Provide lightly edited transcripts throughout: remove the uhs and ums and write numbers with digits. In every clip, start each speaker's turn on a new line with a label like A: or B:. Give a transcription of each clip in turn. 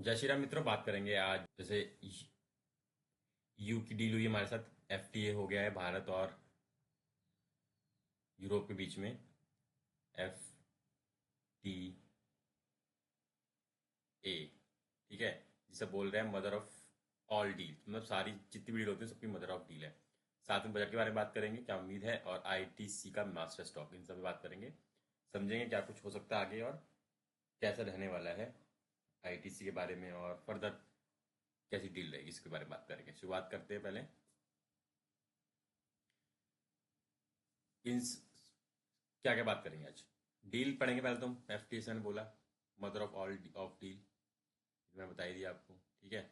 A: जय श्री राम मित्रों, बात करेंगे आज। जैसे यू की डील हुई हमारे साथ, एफटीए हो गया है भारत और यूरोप के बीच में। एफ टी ए, ठीक है, जिसे बोल रहे हैं मदर ऑफ ऑल डील, मतलब सारी जितनी भी डील होती है सबकी मदर ऑफ डील है। साथ में बजट के बारे में बात करेंगे, क्या उम्मीद है, और आईटीसी का मास्टर स्टॉक, इन सब पे बात करेंगे। समझेंगे क्या कुछ हो सकता है आगे और कैसा रहने वाला है आईटीसी के बारे में, और फर्दर कैसी डील रहेगी इसके बारे में बात करेंगे। शुरुआत करते हैं पहले इन क्या क्या बात करेंगे आज। डील पढ़ेंगे पहले, तुम एफ टी एस ने बोला mother of all of deal, मैं बता ही दिया आपको, ठीक है।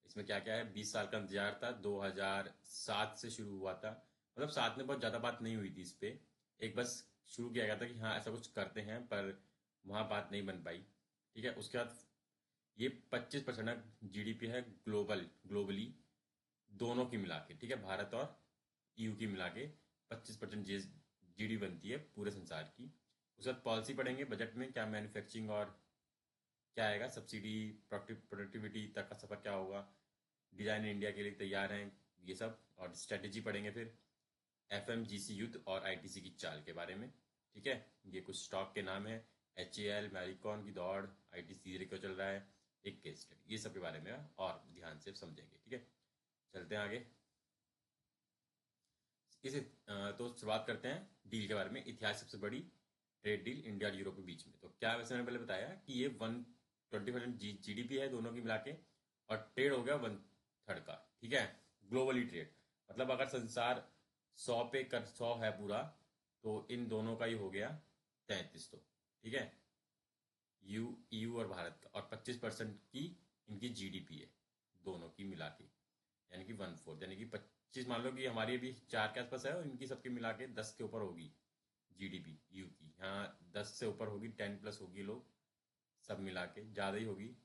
A: इसमें क्या क्या है, 20 साल का इंतजार था, 2007 से शुरू हुआ था। मतलब साथ में बहुत ज़्यादा बात नहीं हुई थी इस पे, एक बस शुरू किया गया था कि हाँ ऐसा कुछ करते हैं, पर वहाँ बात नहीं बन पाई। ठीक है, उसके बाद ये 25% जीडीपी है ग्लोबली, दोनों की मिला के, ठीक है, भारत और ईयू की मिला के 25% जीडी बनती है पूरे संसार की। उसके बाद पॉलिसी पढ़ेंगे, बजट में क्या मैन्युफैक्चरिंग और क्या आएगा, सब्सिडी, प्रोडक्टिविटी तक का सफर क्या होगा, डिजाइन इंडिया के लिए तैयार हैं, ये सब। और स्ट्रेटेजी पढ़ेंगे फिर एफएमजीसी युद्ध और आईटीसी की चाल के बारे में, ठीक है। ये कुछ स्टॉक के नाम है, एच ए एल, मैरिकॉन की दौड़, आईटीसी धीरे क्यों चल रहा है, एक केस स्टडी, ये सब के बारे में और ध्यान से समझेंगे, ठीक है। चलते हैं आगे। तो शुरुआत करते हैं डील के बारे में। इतिहास सबसे बड़ी ट्रेड डील इंडिया और यूरोप के बीच में, तो क्या, वैसे मैंने पहले बताया कि ये 120% जीडीपी है दोनों की मिला के, और ट्रेड हो गया 1/3 का, ठीक है। ग्लोबली ट्रेड, मतलब अगर संसार 100 पे कर 100 है पूरा, तो इन दोनों का ही हो गया 33, तो ठीक है। यूयू और भारत का, और 25% की इनकी जीडीपी है दोनों की मिला के, यानी कि 1/4, यानी कि 25 मान लो कि हमारी अभी 4 के आसपास है, और इनकी सबकी मिला के 10 के ऊपर होगी जीडीपी यू की। यहाँ 10 से ऊपर होगी, 10+ होगी, लोग सब मिला के ज़्यादा ही होगी,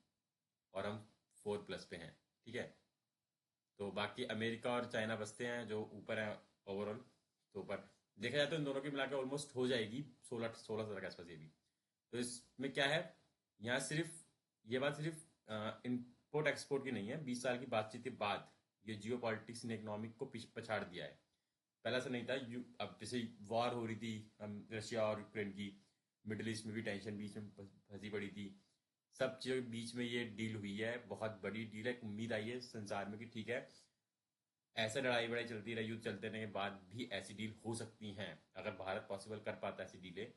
A: और हम 4+ पे हैं, ठीक है। तो बाकी अमेरिका और चाइना बसते हैं जो ऊपर है ओवरऑल। तो ऊपर देखा जाए तो इन दोनों की मिला के ऑलमोस्ट हो जाएगी 16 17 के आसपास ये भी। तो इसमें क्या है, यहाँ सिर्फ ये बात सिर्फ इम्पोर्ट एक्सपोर्ट की नहीं है, 20 साल की बातचीत के बाद ये जियो पॉलिटिक्स ने इकोनॉमिक को पछाड़ दिया है। पहला ऐसा नहीं था, अब जैसे वॉर हो रही थी रशिया और यूक्रेन की, मिडिल ईस्ट में भी टेंशन बीच में फंसी पड़ी थी, सब चीज़ों के बीच में ये डील हुई है, बहुत बड़ी डील है। एक उम्मीद आई है संसार में कि ठीक है, ऐसे लड़ाई बड़ाई चलती रहे, युद्ध चलते रहे के बाद भी ऐसी डील हो सकती हैं। अगर भारत पॉसिबल कर पाता है ऐसी डीलें,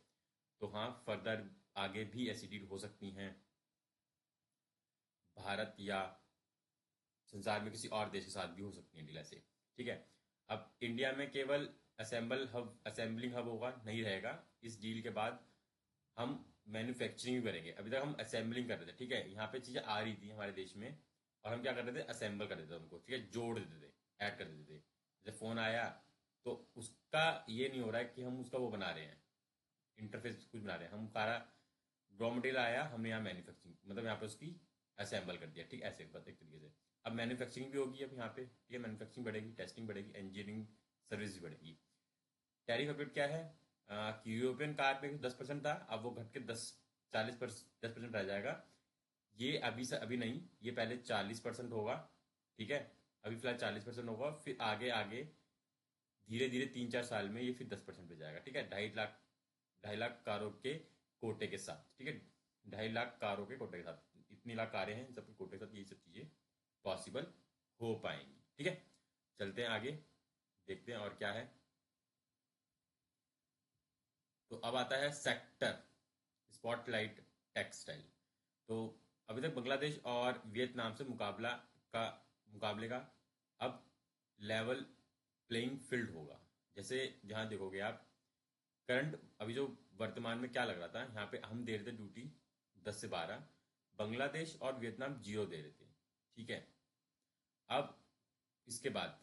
A: तो हाँ फर्दर आगे भी ऐसी डील हो सकती हैं, भारत या संसार में किसी और देश के साथ भी हो सकती है डील ऐसे, ठीक है। अब इंडिया में केवल असेंबलिंग हब होगा, नहीं रहेगा इस डील के बाद। हम मैन्युफैक्चरिंग भी करेंगे, अभी तक हम असेंबलिंग कर रहे थे, ठीक है, यहाँ पे चीज़ें आ रही थी हमारे देश में, और हम क्या कर रहे थे, असेंबल कर देते थे उनको, ठीक है, जोड़ देते थे, ऐड कर देते थे। जैसे फ़ोन आया, तो उसका ये नहीं हो रहा है कि हम उसका वो बना रहे हैं, इंटरफेस कुछ बना रहे हैं, हम सारा रॉ मटेरियल आया, हमने यहाँ मैन्युफैक्चरिंग, मतलब यहाँ पे उसकी असेंबल कर दिया, ठीक है, ऐसे एक तरीके से। अब मैन्युफैक्चरिंग भी होगी अब यहाँ पे, ठीक है, मैन्युफैक्चरिंग बढ़ेगी, टेस्टिंग बढ़ेगी, इंजीनियरिंग सर्विस भी बढ़ेगी। टैरिफ अपडेट क्या है, कि यूरोपियन कार पे 10% था, अब वो घट के 10% रह जाएगा। ये अभी से अभी नहीं, ये पहले 40% होगा, ठीक है। अभी फिलहाल 40% होगा, फिर आगे आगे धीरे धीरे 3 4 साल में ये फिर 10% पे जाएगा, ठीक है। 2.5 लाख कारों के कोटे के साथ, ठीक है, 2.5 लाख कारों के कोटे के साथ, इतनी लाख कारें हैं, इन सबके कोटे के साथ ये सब चीज़ें पॉसिबल हो पाएंगी, ठीक है। चलते हैं आगे, देखते हैं और क्या है। तो अब आता है सेक्टर स्पॉटलाइट टेक्सटाइल। तो अभी तक बांग्लादेश और वियतनाम से मुकाबले का अब लेवल प्लेइंग फील्ड होगा। जैसे जहाँ देखोगे आप, करंट अभी जो वर्तमान में क्या लग रहा था, यहाँ पे हम दे रहे थे ड्यूटी 10 से 12, बांग्लादेश और वियतनाम 0 दे रहे थे, ठीक है। अब इसके बाद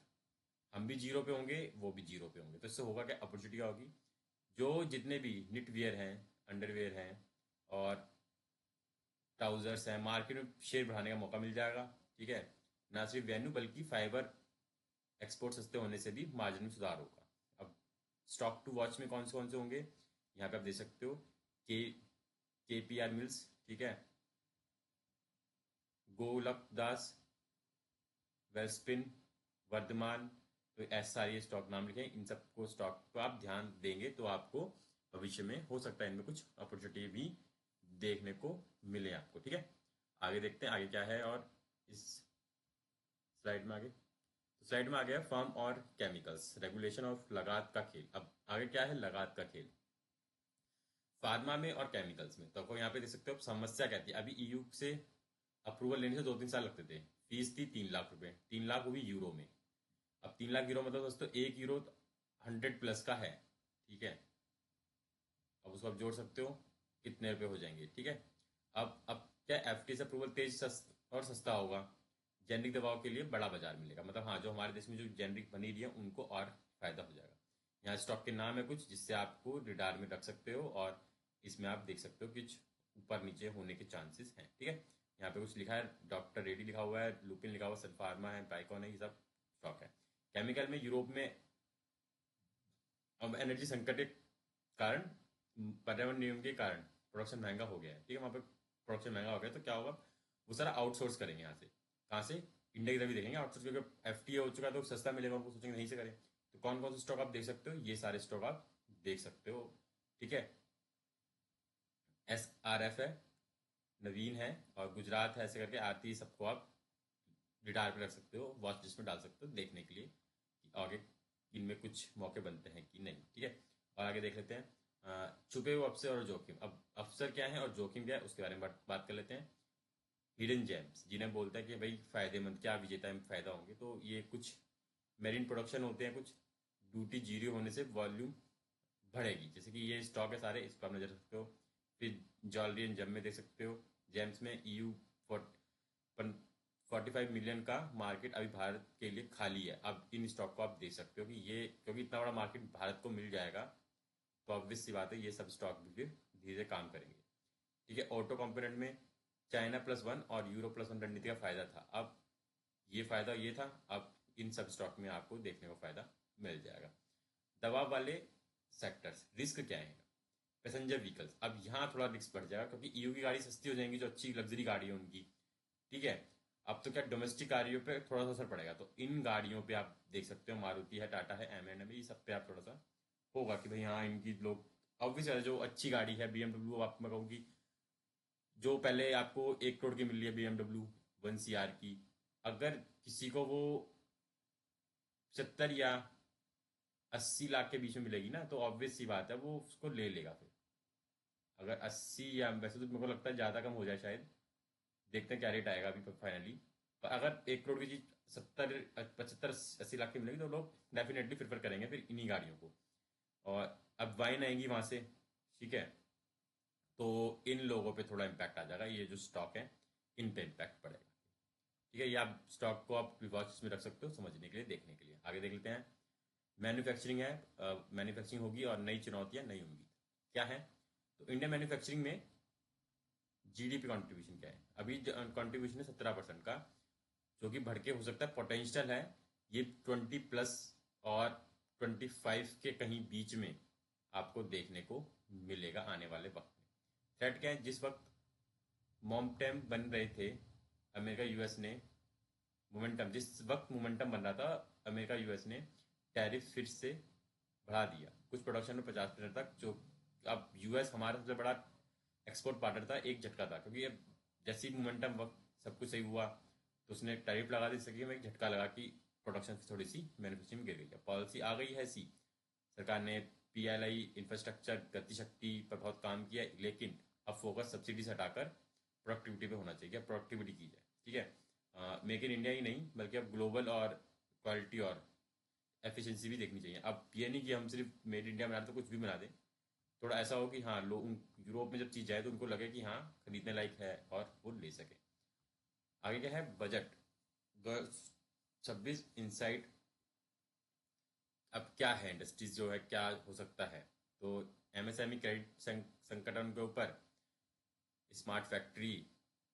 A: हम भी 0 पे होंगे, वो भी 0 पे होंगे, तो इससे होगा क्या, अपॉर्चुनिटी क्या होगी, जो जितने भी निटवियर हैं, अंडरवियर हैं, और ट्राउजर्स हैं, मार्केट में शेयर बढ़ाने का मौका मिल जाएगा, ठीक है। ना सिर्फ वेन्यू बल्कि फाइबर एक्सपोर्ट सस्ते होने से भी मार्जिन में सुधार होगा। अब स्टॉक टू वॉच में कौन से होंगे, यहाँ पे आप देख सकते हो, के के पी आर मिल्स, ठीक है, गोलकदास, वेलस्पिन, वर्धमान, तो ऐसे सारे स्टॉक नाम लिखे हैं। इन सबको स्टॉक को आप ध्यान देंगे तो आपको भविष्य में हो सकता है इनमें कुछ अपॉर्चुनिटी भी देखने को मिले आपको। ठीक है, आगे देखते हैं आगे क्या है। और इस स्लाइड में आगे, तो स्लाइड में आ गया फर्म और केमिकल्स, रेगुलेशन ऑफ लगात का खेल। अब आगे क्या है, लगात का खेल फार्मा में और केमिकल्स में। तो आपको यहाँ पे देख सकते हो समस्या क्या थी। अभी ईयू से अप्रूवल लेने से 2-3 साल लगते थे। फीस थी 3 लाख रुपए, 3 लाख वो भी यूरो में। अब 3 लाख यूरो मतलब दोस्तों 1 यूरो 100+ का है। ठीक है, अब उसको आप जोड़ सकते हो कितने रुपए हो जाएंगे। ठीक है, अब क्या एफटी से अप्रूवल तेज और सस्ता होगा। जेनरिक दवाओं के लिए बड़ा बाजार मिलेगा, मतलब हाँ जो हमारे देश में जो जेनरिक बनी रही है उनको और फायदा हो जाएगा। यहाँ स्टॉक के नाम है कुछ जिससे आपको रिडार में रख सकते हो, और इसमें आप देख सकते हो कुछ ऊपर नीचे होने के चांसेस हैं। ठीक है, यहाँ पे कुछ लिखा है, डॉक्टर रेड्डी लिखा हुआ है, लुपिन लिखा हुआ है, सन फार्मा है, बाइकॉन है, ये सब स्टॉक है। केमिकल में यूरोप में अब एनर्जी संकट के कारण, पर्यावरण नियम के कारण प्रोडक्शन महंगा हो गया है। ठीक है, वहाँ पे प्रोडक्शन महंगा हो गया तो क्या होगा, वो सारा आउटसोर्स करेंगे यहाँ से। कहाँ से, इंडिया की तरफ ही देखेंगे आउटसोर्स, क्योंकि एफटीए हो चुका है तो सस्ता मिलेगा, उनको सोचेंगे नहीं से करें। तो कौन कौन से स्टॉक आप देख सकते हो, ये सारे स्टॉक आप देख सकते हो। ठीक है, SRF है, नवीन है और गुजरात है, ऐसे करके आरती सबको आप रिटायर पे रख सकते हो, वॉच लिस्ट में डाल सकते हो देखने के लिए कि आगे इनमें कुछ मौके बनते हैं कि नहीं। ठीक है, और आगे देख लेते हैं छुपे हुए अवसर और जोखिम। अब अवसर क्या है और जोखिम क्या है उसके बारे में बात कर लेते हैं। हिडन जेम्स जिन्हें बोलते हैं कि भाई फायदेमंद, क्या विजेता में फायदा होंगे, तो ये कुछ मेरिन प्रोडक्शन होते हैं, कुछ ड्यूटी जीरो होने से वॉल्यूम बढ़ेगी, जैसे कि ये स्टॉक है सारे, इस पर आप नजर रख सकते हो। फिर ज्वेलरी एंड जेम में देख सकते हो, जेम्स में EU 45 मिलियन का मार्केट अभी भारत के लिए खाली है। अब इन स्टॉक को आप देख सकते हो कि ये, क्योंकि इतना बड़ा मार्केट भारत को मिल जाएगा तो ऑब्वियस सी बात है ये सब स्टॉक भी फिर धीरे काम करेंगे। ठीक है, ऑटो कंपोनेंट में China+1 और Euro+1 रणनीति का फायदा था। अब ये फायदा ये था, अब इन सब स्टॉक में आपको देखने को फायदा मिल जाएगा। दवा वाले सेक्टर्स, रिस्क क्या है, पैसेंजर व्हीकल्स, अब यहाँ थोड़ा रिस्क बढ़ जाएगा क्योंकि EU की गाड़ी सस्ती हो जाएंगी, जो अच्छी लग्जरी गाड़ी है उनकी। ठीक है, अब तो क्या डोमेस्टिक गाड़ियों पे थोड़ा सा असर पड़ेगा, तो इन गाड़ियों पे आप देख सकते हो, मारुति है, टाटा है, M&M है, ये सब पे आप थोड़ा सा होगा कि भाई हाँ इनकी लोग, ऑब्वियस है जो अच्छी गाड़ी है BMW, आप मैं कहूँगी जो पहले आपको 1 करोड़ की मिल रही है BMW 1 CR की, अगर किसी को वो 70 या 80 लाख के बीच में मिलेगी ना, तो ऑब्वियस सी बात है वो उसको ले लेगा। फिर अगर 80, या वैसे तो मेरे को लगता है ज़्यादा कम हो जाए शायद, देखते हैं क्या रेट आएगा अभी फाइनली। पर अगर 1 करोड़ की चीज 70 75 80 लाख की मिलेगी तो लोग डेफिनेटली प्रेफर करेंगे फिर इन्हीं गाड़ियों को। और अब वाइन आएंगी वहां से। ठीक है, तो इन लोगों पे थोड़ा इम्पैक्ट आ जाएगा, ये जो स्टॉक है इन पे इम्पैक्ट पड़ेगा। ठीक है, ये आप स्टॉक को आप वॉच में रख सकते हो समझने के लिए, देखने के लिए। आगे देख लेते हैं, मैन्युफैक्चरिंग है, मैन्युफैक्चरिंग होगी और नई चुनौतियां, नई उम्मीद क्या है। तो इंडियन मैन्युफैक्चरिंग में GDP कंट्रीब्यूशन क्या है, अभी कंट्रीब्यूशन है 17% का, जो कि बढ़ के हो सकता है, पोटेंशियल है ये 20+ और 25 के कहीं बीच में आपको देखने को मिलेगा आने वाले वक्त में। थ्रेट क्या है, जिस वक्त मोमेंटम बन रहे थे अमेरिका यूएस ने, मोमेंटम जिस वक्त मोमेंटम बन रहा था अमेरिका यूएस ने टैरिफ फिर से बढ़ा दिया कुछ प्रोडक्शन में 50% तक, जो अब यूएस हमारा सबसे बड़ा एक्सपोर्ट पार्टनर था, एक झटका था, क्योंकि अब जैसे ही मोमेंटम वक्त सब कुछ सही हुआ तो उसने टैरिफ लगा दी, सके में एक झटका लगा कि प्रोडक्शन थोड़ी सी मैन्युफैक्चरिंग गिर गई है। पॉलिसी आ गई है ऐसी, सरकार ने PLI इंफ्रास्ट्रक्चर गति शक्ति पर बहुत काम किया, लेकिन अब फोकस सब्सिडी से हटाकर प्रोडक्टिविटी पे होना चाहिए, प्रोडक्टिविटी की जाए। ठीक है, मेक इन इंडिया ही नहीं बल्कि अब ग्लोबल और क्वालिटी और एफिशिएंसी भी देखनी चाहिए। अब ये नहीं कि हम सिर्फ मेड इंडिया बना रहे तो कुछ भी बना दें, थोड़ा ऐसा हो कि हाँ लोग यूरोप में जब चीज़ जाए तो उनको लगे कि हाँ खरीदने लायक है और वो ले सके। आगे क्या है, बजट 2026 इनसाइट। अब क्या है, इंडस्ट्रीज जो है क्या हो सकता है, तो MSME क्रेडिट संकट उनके ऊपर, स्मार्ट फैक्ट्री,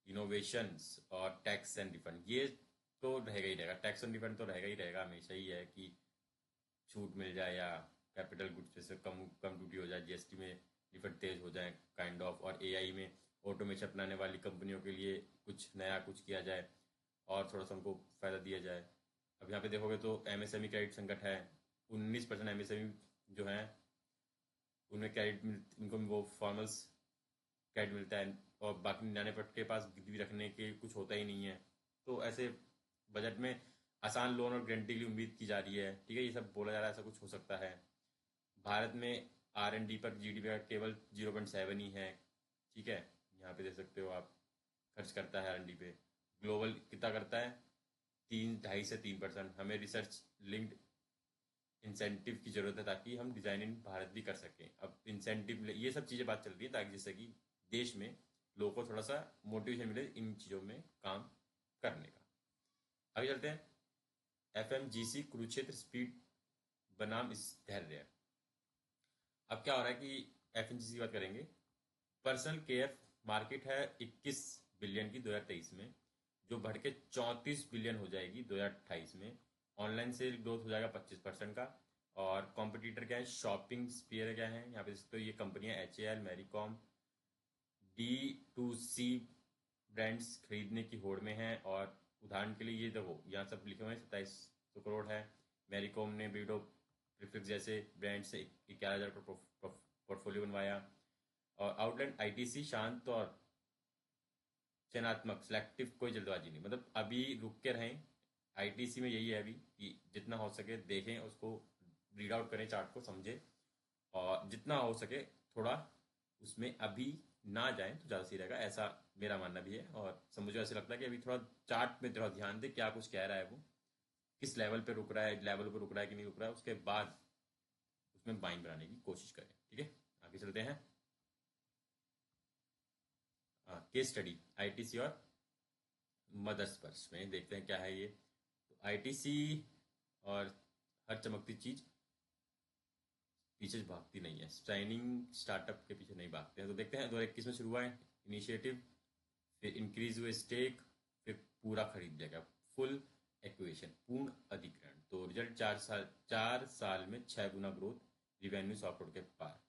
A: इनोवेशंस और टैक्स एंड रिफंड, ये तो रहेगा ही रहेगा। टैक्स एंड रिफंड तो रहेगा ही रहेगा, हमेशा ही है कि छूट मिल जाए या कैपिटल गुड्स पे से कम कम ड्यूटी हो जाए, GST में रिफंड तेज हो जाए काइंड ऑफ, और AI में ऑटोमेशन अपनाने वाली कंपनियों के लिए कुछ नया कुछ किया जाए और थोड़ा सा उनको फ़ायदा दिया जाए। अब यहाँ पे देखोगे तो एमएसएमई क्रेडिट संकट है। 19% एमएसएमई जो है उनमें क्रेडिट, उनको वो फॉर्मल्स क्रेडिट मिलता है और बाकी 99% के पास गिरवी रखने के कुछ होता ही नहीं है। तो ऐसे बजट में आसान लोन और गारंटी की उम्मीद की जा रही है। ठीक है, ये सब बोला जा रहा है, ऐसा कुछ हो सकता है। भारत में R&D पर जीडीपी का केवल 0.7 ही है। ठीक है, यहाँ पे देख सकते हो आप, खर्च करता है R&D पे। ग्लोबल कितना करता है? 2.5 से 3%। हमें रिसर्च लिंक्ड इंसेंटिव की जरूरत है ताकि हम डिजाइन इन भारत भी कर सकें। अब इंसेंटिव, ये सब चीज़ें बात चल रही है ताकि जिससे कि देश में लोगों को थोड़ा सा मोटिवेशन मिले इन चीज़ों में काम करने का। आगे चलते हैं। FMGC कुरुक्षेत्र स्पीड बनाम धैर्य। अब क्या हो रहा है कि FMGC की बात करेंगे। पर्सनल केयर मार्केट है 21 बिलियन की 2023 में, जो बढ़ के 34 बिलियन हो जाएगी 2028 में। ऑनलाइन से ग्रोथ हो जाएगा 25% का। और कॉम्पिटिटर क्या है? शॉपिंग स्पीयर क्या है यहाँ पे? तो ये कंपनियां HAL, मैरीकॉम, D2C ब्रांड्स खरीदने की होड़ में है। और उदाहरण के लिए ये देखो, यहाँ सब लिखे हुए हैं, 2700 करोड़ है। मैरीकॉम ने बीडो प्रीफिक्स जैसे ब्रांड से 11,000 का पोर्टफोलियो बनवाया। और आउटलैंड ITC शांत और चयनात्मक, सिलेक्टिव, कोई जल्दबाजी नहीं, मतलब अभी रुक के रहें। ITC में यही है अभी कि जितना हो सके देखें, उसको रीड आउट करें, चार्ट को समझें और जितना हो सके थोड़ा उसमें अभी ना जाएं तो ज़्यादा सही रहेगा, ऐसा मेरा मानना भी है। और सब मुझे ऐसे लगता है कि अभी थोड़ा चार्ट में थोड़ा ध्यान दें, क्या कुछ कह रहा है वो, किस लेवल पे रुक रहा है, लेवल पे रुक रहा है कि नहीं रुक रहा है, उसके बाद उसमें बाइंग बनाने की कोशिश करें। ठीक है, आगे चलते हैं। केस स्टडी ITC और मदरस्पर्श में देखते हैं क्या है ये। तो ITC और हर चमकती चीज पीछे भागती नहीं है, शाइनिंग स्टार्टअप के पीछे नहीं भागते हैं। तो देखते हैं 2021 में शुरू हुआ है इनिशिएटिव, फिर इंक्रीज हुए स्टेक, फिर पूरा खरीद लिया गया, फुल एक्विजिशन, पूर्ण अधिग्रहण। तो रिजल्ट 4 साल में 6 गुना ग्रोथ, रिवेन्यू 100 करोड़ के पार।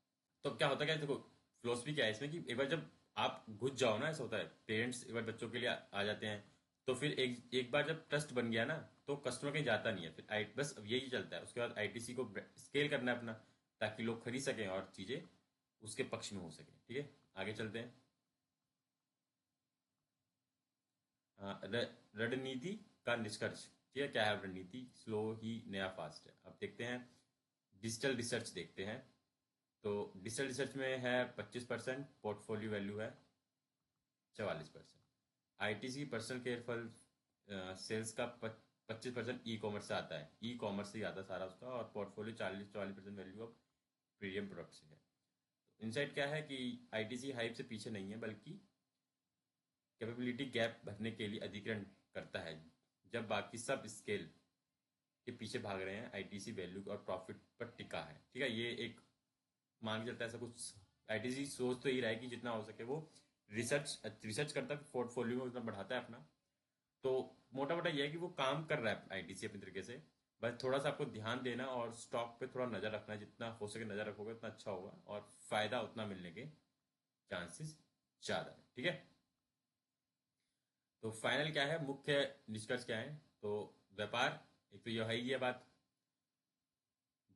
A: तो क्या होता है, क्या देखो फिलोसफी क्या है इसमें कि एक बार जब आप घुस जाओ ना, ऐसा होता है, पेरेंट्स एक बार बच्चों के लिए आ जाते हैं, तो फिर एक बार जब ट्रस्ट बन गया ना, तो कस्टमर कहीं जाता नहीं है फिर। बस अब यही चलता है। उसके बाद ITC को स्केल करना है अपना, ताकि लोग खरीद सकें और चीज़ें उसके पक्ष में हो सके। ठीक है, आगे चलते हैं। रणनीति का निष्कर्ष। ठीक है, क्या है रणनीति? स्लो ही नया फास्ट है। अब देखते हैं डिजिटल रिसर्च देखते हैं। तो डिजिटल रिसर्च में है 25%, पोर्टफोलियो वैल्यू है 44%। ITC की पर्सनल केयर फल सेल्स का 25% E-कॉमर्स से आता है, E-कॉमर्स से ही आता है सारा उसका। और portfolio 40% value of premium product से है। इनसाइट क्या है कि ITC हाइप से पीछे नहीं है, बल्कि कैपेबिलिटी गैप भरने के लिए अधिग्रहण करता है। जब बाकी सब स्केल के पीछे भाग रहे हैं, ITC वैल्यू और प्रॉफिट पर टिका है। ठीक है, ये एक मान के चलता है ऐसा कुछ। ITC सोच तो ही रहा है कि जितना हो सके वो रिसर्च करता है, पोर्टफोलियो में उतना बढ़ाता है अपना। तो मोटा मोटा यह है कि वो काम कर रहा है ITC अपनी तरीके से। बस थोड़ा सा आपको ध्यान देना और स्टॉक पे थोड़ा नजर रखना है। जितना हो सके नजर रखोगे उतना अच्छा होगा और फायदा उतना मिलने के चांसेस ज्यादा है। ठीक है, तो फाइनल क्या है, मुख्य निष्कर्ष क्या है? तो व्यापार, एक तो यह है ही ये बात,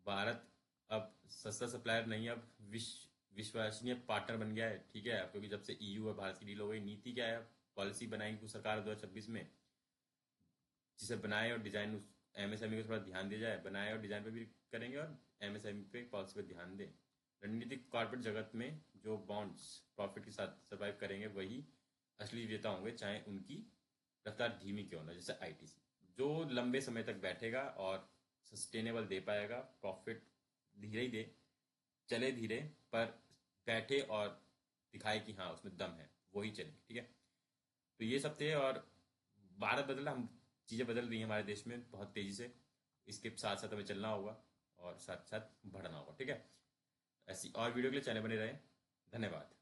A: भारत अब सस्ता सप्लायर नहीं, अब विश्वसनीय पार्टनर बन गया है। ठीक है, क्योंकि जब से EU और भारत की डील हो गई। नीति क्या है? पॉलिसी बनाएगी कुछ सरकार 2026 में, जिसे बनाए और डिजाइन, उस MSME को थोड़ा ध्यान दिया जाए, बनाए और डिजाइन पे भी करेंगे और MSME पे पॉलिसी पे ध्यान दें। रणनीतिक कॉर्पोरेट जगत में जो बॉन्ड्स प्रॉफिट के साथ सर्वाइव करेंगे वही असली विजेता होंगे, चाहे उनकी रफ्तार धीमी क्यों ना। जैसे ITC जो लंबे समय तक बैठेगा और सस्टेनेबल दे पाएगा प्रॉफिट, धीरे ही दे, चले धीरे पर बैठे और दिखाए कि हाँ उसमें दम है, वही चले। ठीक है, तो ये सब थे। और भारत बदला, हम चीज़ें बदल रही हैं हमारे देश में बहुत तेज़ी से। इसके साथ साथ हमें चलना होगा और साथ साथ बढ़ना होगा। ठीक है, ऐसी और वीडियो के लिए चैनल बने रहें। धन्यवाद।